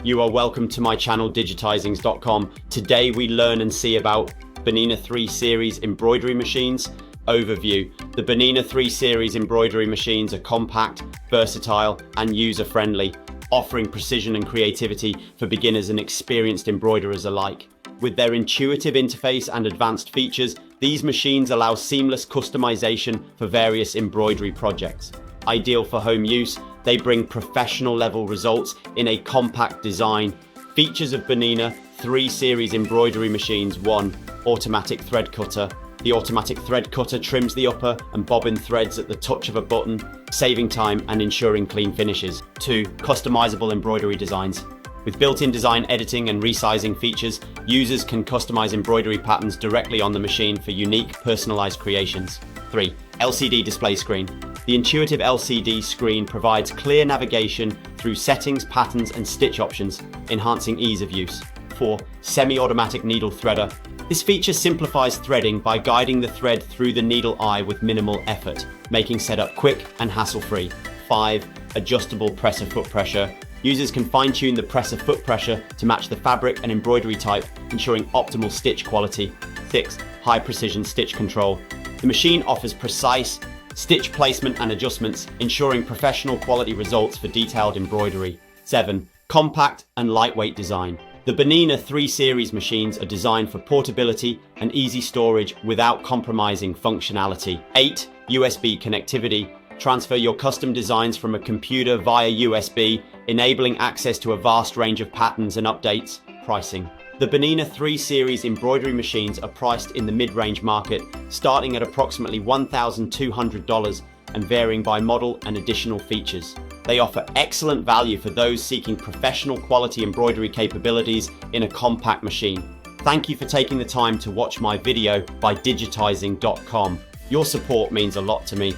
You are welcome to my channel digitizings.com. Today we learn and see about Bernina 3 Series embroidery machines. Overview. The Bernina 3 Series embroidery machines are compact, versatile and user-friendly, offering precision and creativity for beginners and experienced embroiderers alike. With their intuitive interface and advanced features, these machines allow seamless customization for various embroidery projects. Ideal for home use, they bring professional level results in a compact design. Features of Bernina 3 Series embroidery machines: 1. Automatic thread cutter. The automatic thread cutter trims the upper and bobbin threads at the touch of a button, saving time and ensuring clean finishes. 2. Customizable embroidery designs. With built-in design editing and resizing features, users can customize embroidery patterns directly on the machine for unique, personalized creations. 3. LCD display screen. The intuitive LCD screen provides clear navigation through settings, patterns, and stitch options, enhancing ease of use. 4. Semi-automatic needle threader. This feature simplifies threading by guiding the thread through the needle eye with minimal effort, making setup quick and hassle-free. 5. Adjustable presser foot pressure. Users can fine-tune the presser foot pressure to match the fabric and embroidery type, ensuring optimal stitch quality. 6. High precision stitch control. The machine offers precise stitch placement and adjustments, ensuring professional quality results for detailed embroidery. 7. Compact and lightweight design. The Bernina 3 Series machines are designed for portability and easy storage without compromising functionality. 8. USB connectivity. Transfer your custom designs from a computer via USB, enabling access to a vast range of patterns and updates. Pricing. The Bernina 3 Series embroidery machines are priced in the mid-range market, starting at approximately $1,200 and varying by model and additional features. They offer excellent value for those seeking professional quality embroidery capabilities in a compact machine. Thank you for taking the time to watch my video by digitizing.com. Your support means a lot to me.